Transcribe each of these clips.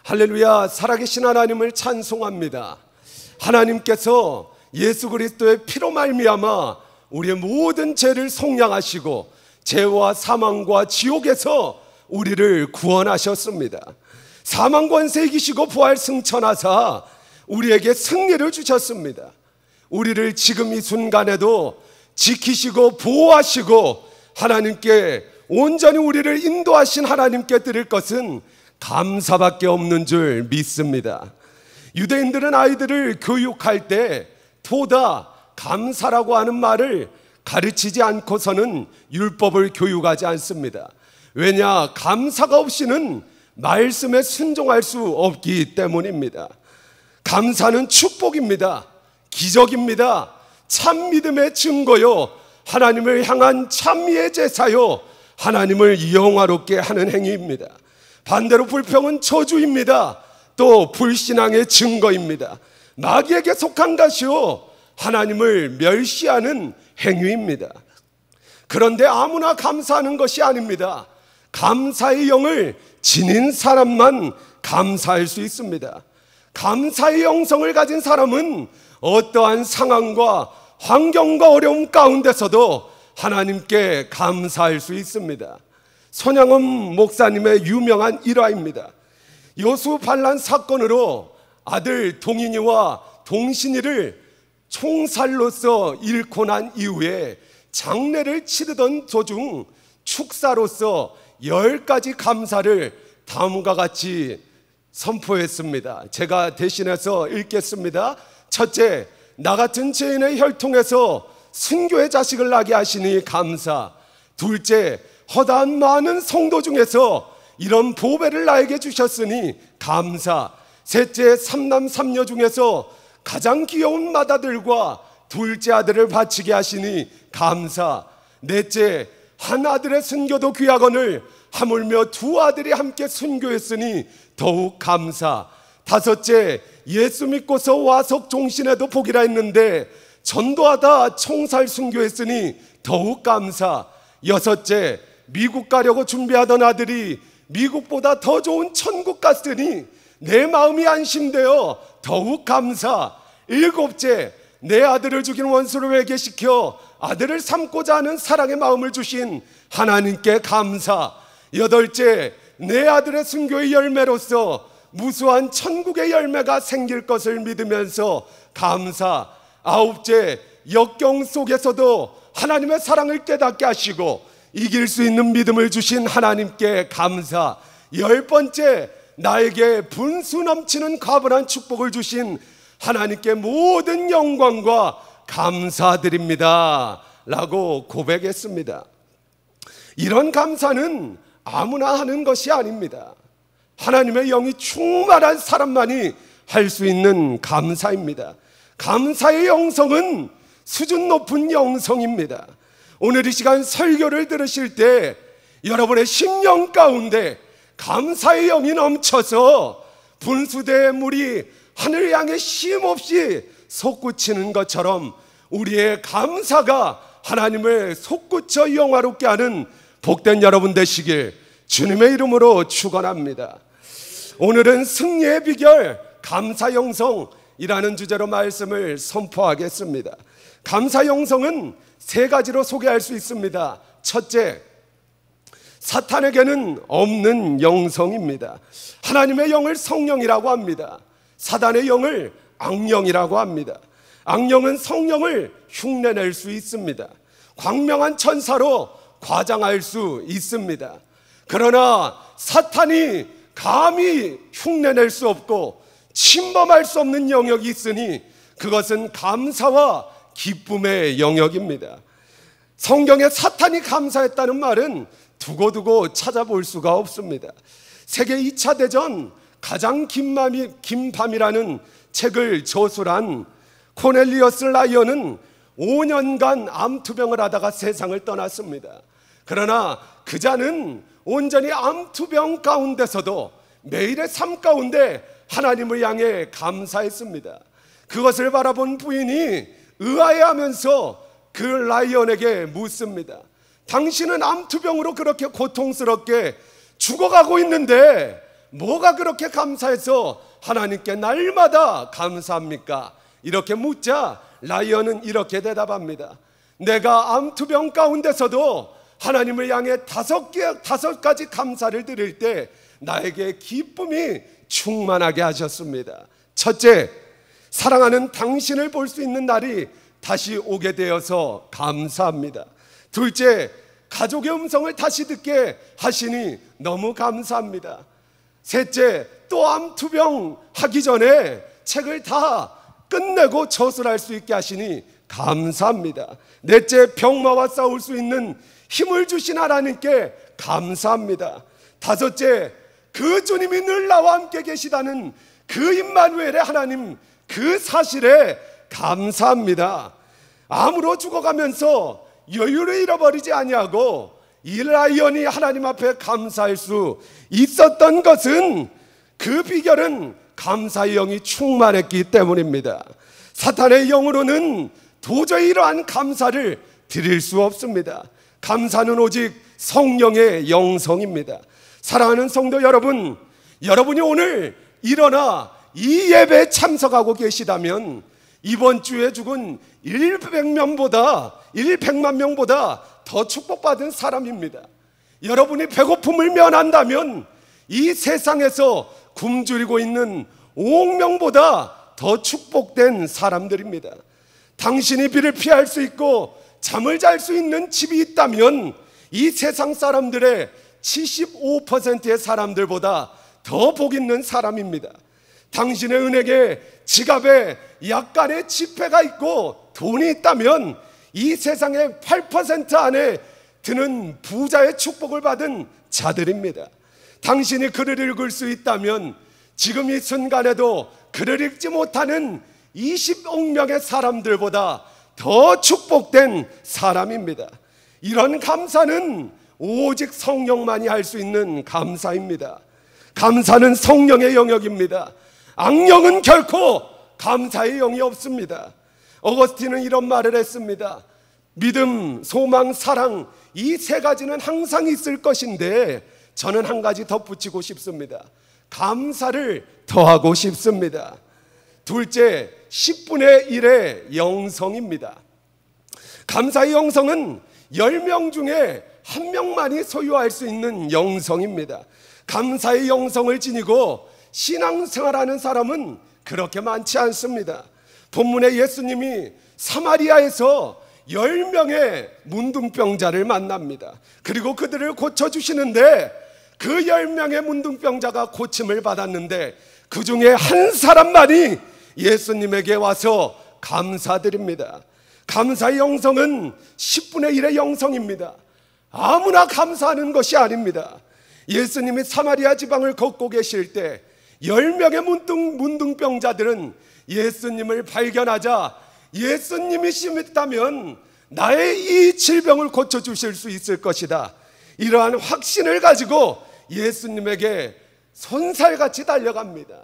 할렐루야. 살아계신 하나님을 찬송합니다. 하나님께서 예수 그리스도의 피로 말미암아 우리의 모든 죄를 속량하시고 죄와 사망과 지옥에서 우리를 구원하셨습니다. 사망 권세 이기시고 부활 승천하사 우리에게 승리를 주셨습니다. 우리를 지금 이 순간에도 지키시고 보호하시고 하나님께 온전히 우리를 인도하신 하나님께 드릴 것은 감사밖에 없는 줄 믿습니다. 유대인들은 아이들을 교육할 때 도다, 감사라고 하는 말을 가르치지 않고서는 율법을 교육하지 않습니다. 왜냐? 감사가 없이는 말씀에 순종할 수 없기 때문입니다. 감사는 축복입니다. 기적입니다. 참 믿음의 증거요, 하나님을 향한 찬미의 제사요, 하나님을 영화롭게 하는 행위입니다. 반대로 불평은 저주입니다. 또 불신앙의 증거입니다. 마귀에게 속한 것이요, 하나님을 멸시하는 행위입니다. 그런데 아무나 감사하는 것이 아닙니다. 감사의 영을 지닌 사람만 감사할 수 있습니다. 감사의 영성을 가진 사람은 어떠한 상황과 환경과 어려움 가운데서도 하나님께 감사할 수 있습니다. 손양원 목사님의 유명한 일화입니다. 여수 반란 사건으로 아들 동인이와 동신이를 총살로서 잃고 난 이후에 장례를 치르던 도중 축사로서 10가지 감사를 다음과 같이 선포했습니다. 제가 대신해서 읽겠습니다. 첫째, 나 같은 죄인의 혈통에서 순교의 자식을 낳게 하시니 감사. 둘째, 허다한 많은 성도 중에서 이런 보배를 나에게 주셨으니 감사. 셋째, 삼남 삼녀 중에서 가장 귀여운 맏아들과 둘째 아들을 바치게 하시니 감사. 넷째, 한 아들의 순교도 귀하거늘 하물며 두 아들이 함께 순교했으니 더욱 감사. 다섯째, 예수 믿고서 와석 종신에도 복이라 했는데 전도하다 총살 순교했으니 더욱 감사. 여섯째, 미국 가려고 준비하던 아들이 미국보다 더 좋은 천국 갔으니 내 마음이 안심되어 더욱 감사. 일곱째, 내 아들을 죽인 원수를 회개시켜 아들을 삼고자 하는 사랑의 마음을 주신 하나님께 감사. 여덟째, 내 아들의 순교의 열매로서 무수한 천국의 열매가 생길 것을 믿으면서 감사. 아홉째, 역경 속에서도 하나님의 사랑을 깨닫게 하시고 이길 수 있는 믿음을 주신 하나님께 감사. 열 번째, 나에게 분수 넘치는 가분한 축복을 주신 하나님께 모든 영광과 감사드립니다 라고 고백했습니다. 이런 감사는 아무나 하는 것이 아닙니다. 하나님의 영이 충만한 사람만이 할 수 있는 감사입니다. 감사의 영성은 수준 높은 영성입니다. 오늘 이 시간 설교를 들으실 때 여러분의 심령 가운데 감사의 영이 넘쳐서 분수대의 물이 하늘 향해 쉼없이 솟구치는 것처럼 우리의 감사가 하나님을 솟구쳐 영화롭게 하는 복된 여러분 되시길 주님의 이름으로 축원합니다. 오늘은 승리의 비결 감사 영성이라는 주제로 말씀을 선포하겠습니다. 감사 영성은 세 가지로 소개할 수 있습니다. 첫째, 사탄에게는 없는 영성입니다. 하나님의 영을 성령이라고 합니다. 사단의 영을 악령이라고 합니다. 악령은 성령을 흉내낼 수 있습니다. 광명한 천사로 과장할 수 있습니다. 그러나 사탄이 감히 흉내낼 수 없고 침범할 수 없는 영역이 있으니 그것은 감사와 기쁨의 영역입니다. 성경에 사탄이 감사했다는 말은 두고두고 찾아볼 수가 없습니다. 세계 2차 대전 가장 긴 밤이라는 책을 저술한 코넬리어스 라이언은 5년간 암투병을 하다가 세상을 떠났습니다. 그러나 그자는 온전히 암투병 가운데서도 매일의 삶 가운데 하나님을 향해 감사했습니다. 그것을 바라본 부인이 의아해하면서 그 라이언에게 묻습니다. 당신은 암투병으로 그렇게 고통스럽게 죽어가고 있는데 뭐가 그렇게 감사해서 하나님께 날마다 감사합니까? 이렇게 묻자 라이언은 이렇게 대답합니다. 내가 암투병 가운데서도 하나님을 향해 다섯 가지 감사를 드릴 때 나에게 기쁨이 충만하게 하셨습니다. 첫째, 사랑하는 당신을 볼 수 있는 날이 다시 오게 되어서 감사합니다. 둘째, 가족의 음성을 다시 듣게 하시니 너무 감사합니다. 셋째, 또 암투병 하기 전에 책을 다 끝내고 저술할 수 있게 하시니 감사합니다. 넷째, 병마와 싸울 수 있는 힘을 주신 하나님께 감사합니다. 다섯째, 그 주님이 늘 나와 함께 계시다는 그 임마누엘의 하나님, 그 사실에 감사합니다. 암으로 죽어가면서 여유를 잃어버리지 아니하고 이 라이언이 하나님 앞에 감사할 수 있었던 것은, 그 비결은 감사의 영이 충만했기 때문입니다. 사탄의 영으로는 도저히 이러한 감사를 드릴 수 없습니다. 감사는 오직 성령의 영성입니다. 사랑하는 성도 여러분, 여러분이 오늘 일어나 이 예배에 참석하고 계시다면 이번 주에 죽은 100만 명보다 더 축복받은 사람입니다. 여러분이 배고픔을 면한다면 이 세상에서 굶주리고 있는 5억 명보다 더 축복된 사람들입니다. 당신이 비를 피할 수 있고 잠을 잘 수 있는 집이 있다면 이 세상 사람들의 75%의 사람들보다 더 복 있는 사람입니다. 당신의 은행에, 지갑에 약간의 지폐가 있고 돈이 있다면 이 세상의 8% 안에 드는 부자의 축복을 받은 자들입니다. 당신이 글을 읽을 수 있다면 지금 이 순간에도 글을 읽지 못하는 20억 명의 사람들보다 더 축복된 사람입니다. 이런 감사는 오직 성령만이 할 수 있는 감사입니다. 감사는 성령의 영역입니다. 악령은 결코 감사의 영이 없습니다. 어거스틴은 이런 말을 했습니다. 믿음, 소망, 사랑, 이 세 가지는 항상 있을 것인데 저는 한 가지 덧붙이고 싶습니다. 감사를 더하고 싶습니다. 둘째, 10분의 1의 영성입니다. 감사의 영성은 10명 중에 1명만이 소유할 수 있는 영성입니다. 감사의 영성을 지니고 신앙생활하는 사람은 그렇게 많지 않습니다. 본문에 예수님이 사마리아에서 10명의 문둥병자를 만납니다. 그리고 그들을 고쳐주시는데 그 10명의 문둥병자가 고침을 받았는데 그 중에 한 사람만이 예수님에게 와서 감사드립니다. 감사의 영성은 10분의 1의 영성입니다. 아무나 감사하는 것이 아닙니다. 예수님이 사마리아 지방을 걷고 계실 때 10명의 문둥병자들은 예수님을 발견하자 예수님이시다면 나의 이 질병을 고쳐주실 수 있을 것이다, 이러한 확신을 가지고 예수님에게 손살같이 달려갑니다.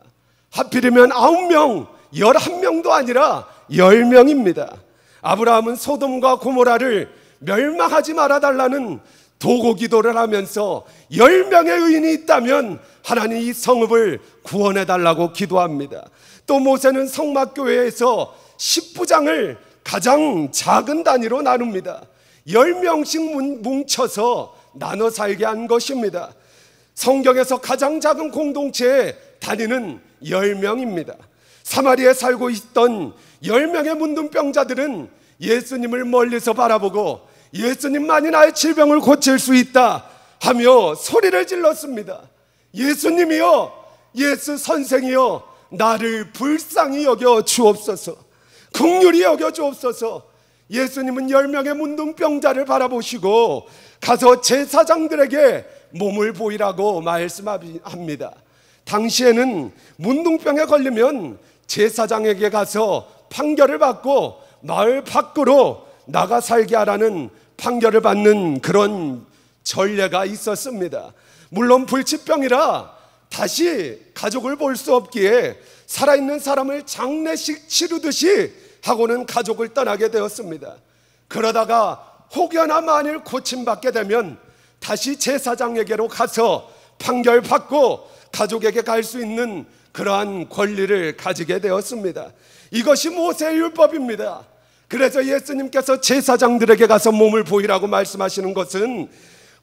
하필이면 9명, 11명도 아니라 10명입니다. 아브라함은 소돔과 고모라를 멸망하지 말아달라는 도고 기도를 하면서 10명의 의인이 있다면 하나님 이 성읍을 구원해달라고 기도합니다. 또 모세는 성막교회에서 10부장을 가장 작은 단위로 나눕니다. 10명씩 뭉쳐서 나눠 살게 한 것입니다. 성경에서 가장 작은 공동체의 단위는 10명입니다. 사마리아에 살고 있던 10명의 문둥병자들은 예수님을 멀리서 바라보고 예수님만이 나의 질병을 고칠 수 있다 하며 소리를 질렀습니다. 예수님이여, 예수 선생이여, 나를 불쌍히 여겨 주옵소서, 긍휼히 여겨 주옵소서. 예수님은 10명의 문둥병자를 바라보시고 가서 제사장들에게 몸을 보이라고 말씀합니다. 당시에는 문둥병에 걸리면 제사장에게 가서 판결을 받고 마을 밖으로 나가 살게 하라는 판결을 받는 그런 전례가 있었습니다. 물론 불치병이라 다시 가족을 볼 수 없기에 살아있는 사람을 장례식 치르듯이 하고는 가족을 떠나게 되었습니다. 그러다가 혹여나 만일 고침받게 되면 다시 제사장에게로 가서 판결받고 가족에게 갈 수 있는 그러한 권리를 가지게 되었습니다. 이것이 모세의 율법입니다. 그래서 예수님께서 제사장들에게 가서 몸을 보이라고 말씀하시는 것은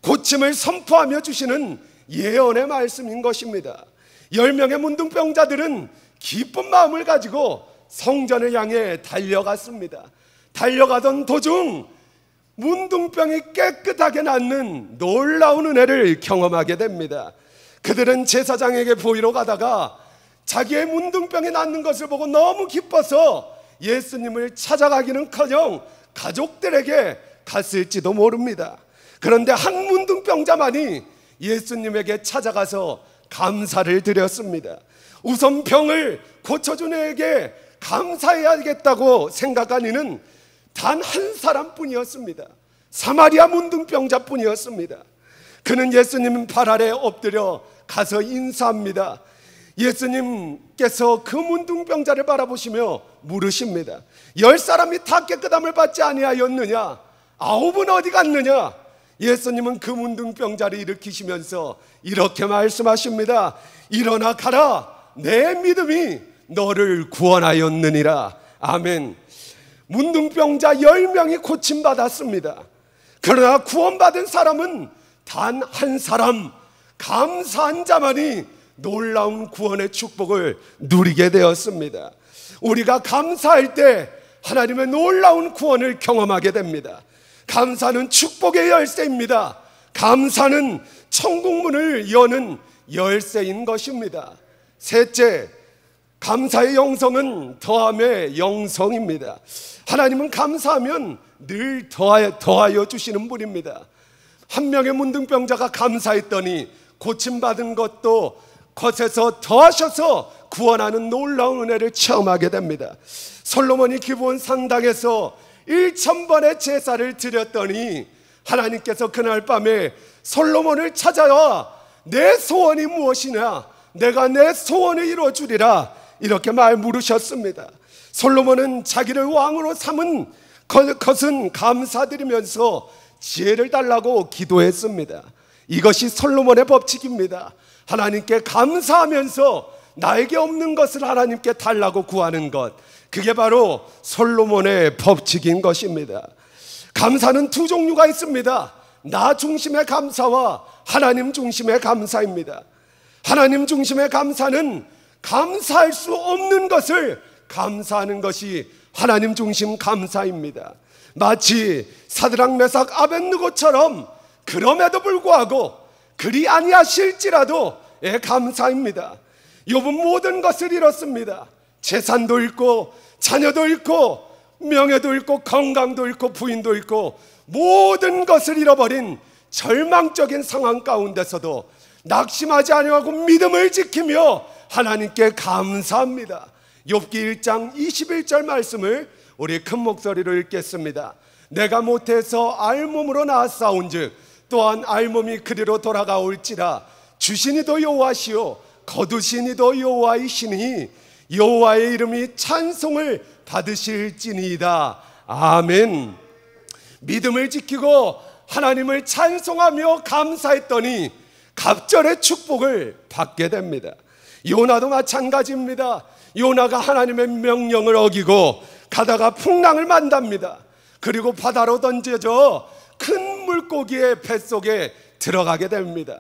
고침을 선포하며 주시는 예언의 말씀인 것입니다. 10명의 문둥병자들은 기쁜 마음을 가지고 성전을 향해 달려갔습니다. 달려가던 도중 문둥병이 깨끗하게 낫는 놀라운 은혜를 경험하게 됩니다. 그들은 제사장에게 보이러 가다가 자기의 문둥병이 낫는 것을 보고 너무 기뻐서 예수님을 찾아가기는커녕 가족들에게 갔을지도 모릅니다. 그런데 한 문둥병자만이 예수님에게 찾아가서 감사를 드렸습니다. 우선 병을 고쳐준 이에게 감사해야겠다고 생각한 이는 단 한 사람뿐이었습니다. 사마리아 문둥병자뿐이었습니다. 그는 예수님 발 아래 엎드려 가서 인사합니다. 예수님께서 그 문둥병자를 바라보시며 물으십니다. 10사람이 다 깨끗함을 받지 아니하였느냐? 9은 어디 갔느냐? 예수님은 그 문둥병자를 일으키시면서 이렇게 말씀하십니다. 일어나 가라. 내 믿음이 너를 구원하였느니라. 아멘. 문둥병자 10명이 고침받았습니다. 그러나 구원받은 사람은 단 한 사람, 감사한 자만이 놀라운 구원의 축복을 누리게 되었습니다. 우리가 감사할 때 하나님의 놀라운 구원을 경험하게 됩니다. 감사는 축복의 열쇠입니다. 감사는 천국문을 여는 열쇠인 것입니다. 셋째, 감사의 영성은 더함의 영성입니다. 하나님은 감사하면 늘 더하여 주시는 분입니다. 한 명의 문둥병자가 감사했더니 고침받은 것도 겉에서 더하셔서 구원하는 놀라운 은혜를 체험하게 됩니다. 솔로몬이 기브온 산당에서 1000번의 제사를 드렸더니 하나님께서 그날 밤에 솔로몬을 찾아와 내 소원이 무엇이냐? 내가 내 소원을 이루어주리라 이렇게 물으셨습니다. 솔로몬은 자기를 왕으로 삼은 것은 감사드리면서 지혜를 달라고 기도했습니다. 이것이 솔로몬의 법칙입니다. 하나님께 감사하면서 나에게 없는 것을 하나님께 달라고 구하는 것, 그게 바로 솔로몬의 법칙인 것입니다. 감사는 두 종류가 있습니다. 나 중심의 감사와 하나님 중심의 감사입니다. 하나님 중심의 감사는 감사할 수 없는 것을 감사하는 것이 하나님 중심 감사입니다. 마치 사드락 메삭 아벳느고처럼 그럼에도 불구하고 그리 아니하실지라도 감사입니다. 욥은 모든 것을 잃었습니다. 재산도 잃고 자녀도 잃고 명예도 잃고 건강도 잃고 부인도 잃고 모든 것을 잃어버린 절망적인 상황 가운데서도 낙심하지 아니하고 믿음을 지키며 하나님께 감사합니다. 욥기 1장 21절 말씀을 우리 큰 목소리로 읽겠습니다. 내가 못해서 알몸으로 나았사온즉 또한 알몸이 그리로 돌아가올지라 주시니도 여호와시오 거두시니도 여호와이시니 여호와의 이름이 찬송을 받으실지니이다. 아멘. 믿음을 지키고 하나님을 찬송하며 감사했더니 갑절의 축복을 받게 됩니다. 요나도 마찬가지입니다. 요나가 하나님의 명령을 어기고 가다가 풍랑을 만납니다. 그리고 바다로 던져져 큰 물고기의 뱃속에 들어가게 됩니다.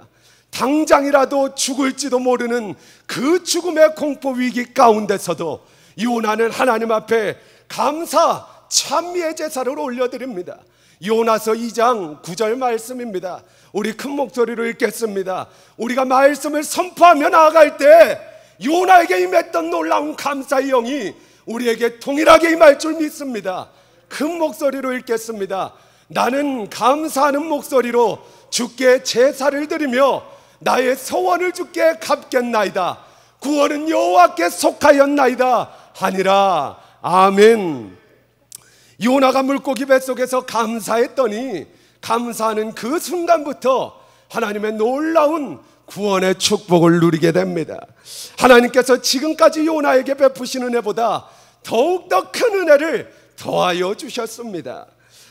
당장이라도 죽을지도 모르는 그 죽음의 공포 위기 가운데서도 요나는 하나님 앞에 감사 찬미의 제사를 올려드립니다. 요나서 2장 9절 말씀입니다. 우리 큰 목소리로 읽겠습니다. 우리가 말씀을 선포하며 나아갈 때 요나에게 임했던 놀라운 감사의 영이 우리에게 동일하게 임할 줄 믿습니다. 큰 목소리로 읽겠습니다. 나는 감사하는 목소리로 주께 제사를 드리며 나의 소원을 주께 갚겠나이다. 구원은 여호와께 속하였나이다 하니라. 아멘. 요나가 물고기 뱃속에서 감사했더니 감사하는 그 순간부터 하나님의 놀라운 구원의 축복을 누리게 됩니다. 하나님께서 지금까지 요나에게 베푸신 은혜보다 더욱더 큰 은혜를 더하여 주셨습니다.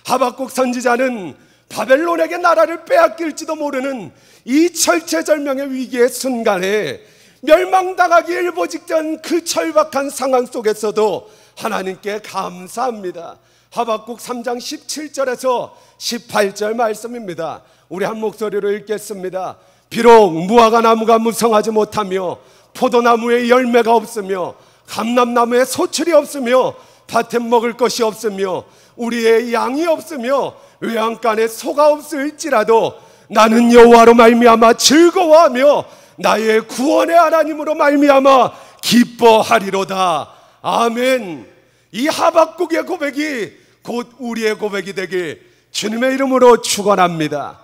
하박국 선지자는 바벨론에게 나라를 빼앗길지도 모르는 이 철체절명의 위기의 순간에 멸망당하기 일보 직전 그 절박한 상황 속에서도 하나님께 감사합니다. 하박국 3장 17절에서 18절 말씀입니다. 우리 한 목소리로 읽겠습니다. 비록 무화과나무가 무성하지 못하며 포도나무에 열매가 없으며 감람나무에 소출이 없으며 밭에 먹을 것이 없으며 우리의 양이 없으며 외양간에 소가 없을지라도 나는 여호와로 말미암아 즐거워하며 나의 구원의 하나님으로 말미암아 기뻐하리로다. 아멘. 이 하박국의 고백이 곧 우리의 고백이 되길 주님의 이름으로 축원합니다.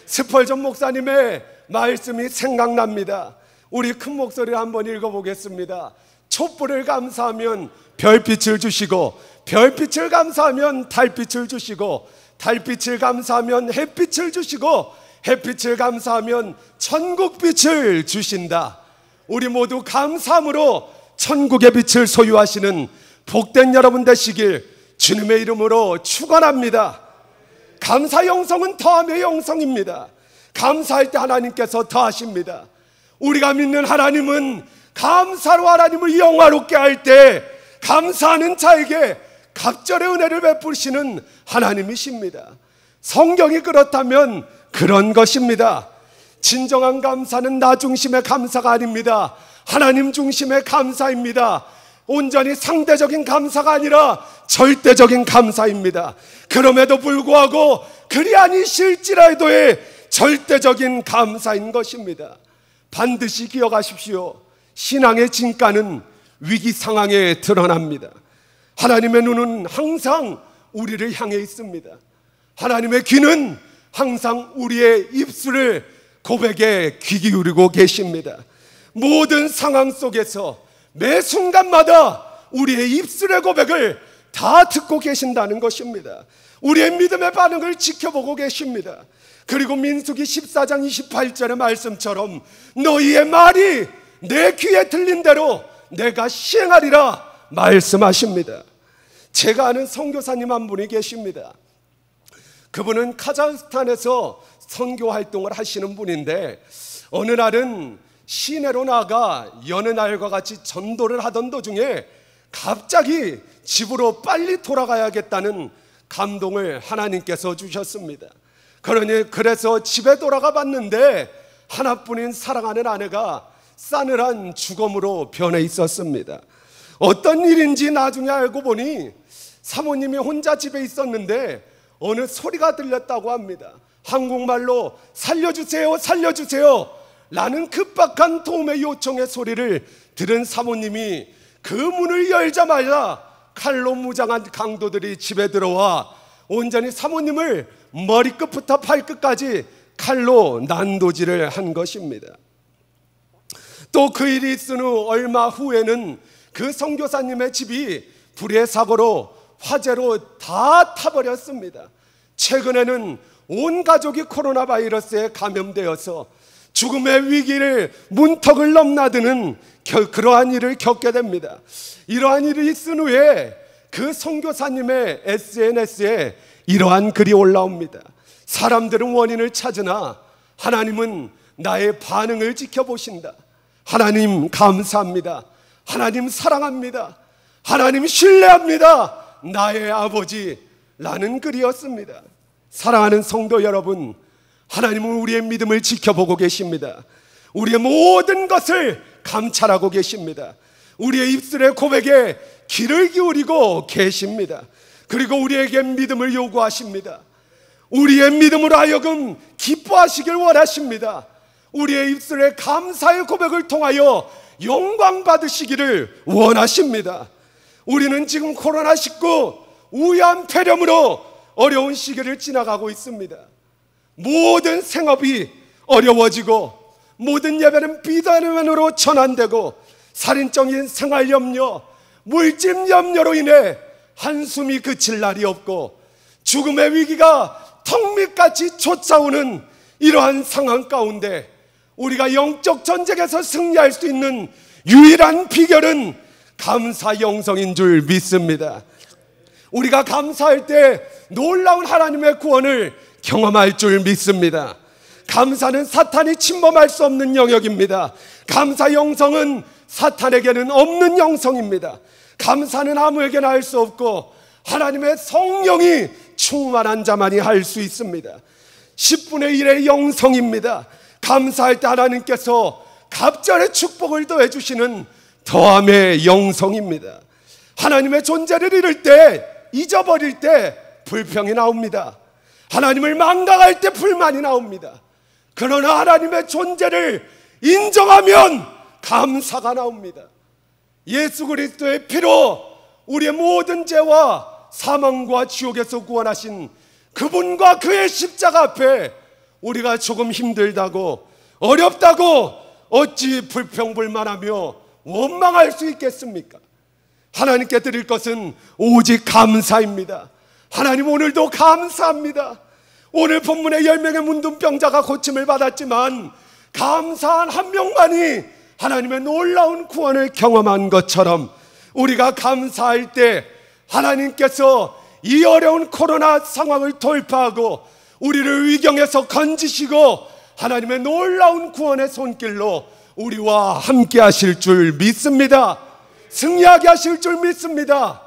스펄전 목사님의 말씀이 생각납니다. 우리 큰 목소리로 한번 읽어보겠습니다. 촛불을 감사하면 별빛을 주시고 별빛을 감사하면 달빛을 주시고 달빛을 감사하면 햇빛을 주시고 햇빛을 감사하면 천국빛을 주신다. 우리 모두 감사함으로 천국의 빛을 소유하시는 복된 여러분 되시길 주님의 이름으로 축원합니다. 감사 영성은 더함의 영성입니다. 감사할 때 하나님께서 더하십니다. 우리가 믿는 하나님은 감사로 하나님을 영화롭게 할 때 감사하는 자에게 갑절의 은혜를 베푸시는 하나님이십니다. 성경이 그렇다면 그런 것입니다. 진정한 감사는 나 중심의 감사가 아닙니다. 하나님 중심의 감사입니다. 온전히 상대적인 감사가 아니라 절대적인 감사입니다. 그럼에도 불구하고 그리 아니실지라도의 절대적인 감사인 것입니다. 반드시 기억하십시오. 신앙의 진가는 위기 상황에 드러납니다. 하나님의 눈은 항상 우리를 향해 있습니다. 하나님의 귀는 항상 우리의 입술을 고백에 귀 기울이고 계십니다. 모든 상황 속에서 매 순간마다 우리의 입술의 고백을 다 듣고 계신다는 것입니다. 우리의 믿음의 반응을 지켜보고 계십니다. 그리고 민수기 14장 28절의 말씀처럼 너희의 말이 내 귀에 들린 대로 내가 시행하리라 말씀하십니다. 제가 아는 선교사님 한 분이 계십니다. 그분은 카자흐스탄에서 선교 활동을 하시는 분인데 어느 날은 시내로 나가 여느 날과 같이 전도를 하던 도중에 갑자기 집으로 빨리 돌아가야겠다는 감동을 하나님께서 주셨습니다. 그래서 집에 돌아가 봤는데 하나뿐인 사랑하는 아내가 싸늘한 죽음으로 변해 있었습니다. 어떤 일인지 나중에 알고 보니 사모님이 혼자 집에 있었는데 어느 소리가 들렸다고 합니다. 한국말로 살려주세요 살려주세요 라는 급박한 도움의 요청의 소리를 들은 사모님이 그 문을 열자마자 칼로 무장한 강도들이 집에 들어와 온전히 사모님을 머리끝부터 발끝까지 칼로 난도질을 한 것입니다. 또 그 일이 있은 후 얼마 후에는 그 선교사님의 집이 불의 사고로 화재로 다 타버렸습니다. 최근에는 온 가족이 코로나 바이러스에 감염되어서 죽음의 위기를 문턱을 넘나드는 그러한 일을 겪게 됩니다. 이러한 일이 있은 후에 그 선교사님의 SNS에 이러한 글이 올라옵니다. 사람들은 원인을 찾으나 하나님은 나의 반응을 지켜보신다. 하나님 감사합니다. 하나님 사랑합니다. 하나님 신뢰합니다. 나의 아버지라는 글이었습니다. 사랑하는 성도 여러분, 하나님은 우리의 믿음을 지켜보고 계십니다. 우리의 모든 것을 감찰하고 계십니다. 우리의 입술의 고백에 귀를 기울이고 계십니다. 그리고 우리에게 믿음을 요구하십니다. 우리의 믿음으로 하여금 기뻐하시길 원하십니다. 우리의 입술의 감사의 고백을 통하여 영광 받으시기를 원하십니다. 우리는 지금 코로나19 우연 폐렴으로 어려운 시기를 지나가고 있습니다. 모든 생업이 어려워지고 모든 예배는 비대면으로 전환되고 살인적인 생활 염려, 물질 염려로 인해 한숨이 그칠 날이 없고 죽음의 위기가 턱밑같이 쫓아오는 이러한 상황 가운데 우리가 영적 전쟁에서 승리할 수 있는 유일한 비결은 감사 영성인 줄 믿습니다. 우리가 감사할 때 놀라운 하나님의 구원을 경험할 줄 믿습니다. 감사는 사탄이 침범할 수 없는 영역입니다. 감사 영성은 사탄에게는 없는 영성입니다. 감사는 아무에게나 할 수 없고 하나님의 성령이 충만한 자만이 할 수 있습니다. 10분의 1의 영성입니다. 감사할 때 하나님께서 갑절의 축복을 더해 주시는 더함의 영성입니다. 하나님의 존재를 잃을 때, 잊어버릴 때 불평이 나옵니다. 하나님을 망각할 때 불만이 나옵니다. 그러나 하나님의 존재를 인정하면 감사가 나옵니다. 예수 그리스도의 피로 우리의 모든 죄와 사망과 지옥에서 구원하신 그분과 그의 십자가 앞에 우리가 조금 힘들다고, 어렵다고 어찌 불평불만하며 원망할 수 있겠습니까? 하나님께 드릴 것은 오직 감사입니다. 하나님, 오늘도 감사합니다. 오늘 본문의 10명의 문둥병자가 고침을 받았지만 감사한 한 명만이 하나님의 놀라운 구원을 경험한 것처럼 우리가 감사할 때 하나님께서 이 어려운 코로나 상황을 돌파하고 우리를 위경에서 건지시고 하나님의 놀라운 구원의 손길로 우리와 함께 하실 줄 믿습니다. 승리하게 하실 줄 믿습니다.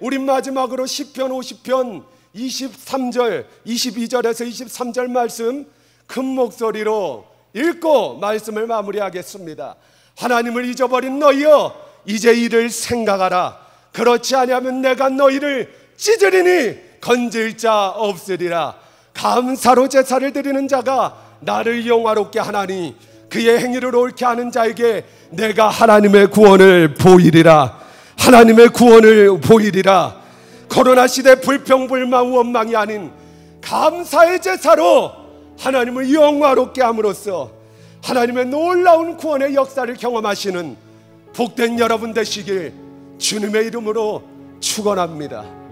우리 마지막으로 시편 50편 23절, 22절에서 23절 말씀 큰 목소리로 읽고 말씀을 마무리하겠습니다. 하나님을 잊어버린 너희여, 이제 이를 생각하라. 그렇지 아니하면 내가 너희를 찢으리니 건질 자 없으리라. 감사로 제사를 드리는 자가 나를 영화롭게 하나니 그의 행위를 옳게 하는 자에게 내가 하나님의 구원을 보이리라. 하나님의 구원을 보이리라. 코로나 시대 불평불만 원망이 아닌 감사의 제사로 하나님을 영화롭게 함으로써 하나님의 놀라운 구원의 역사를 경험하시는 복된 여러분 되시길 주님의 이름으로 축원합니다.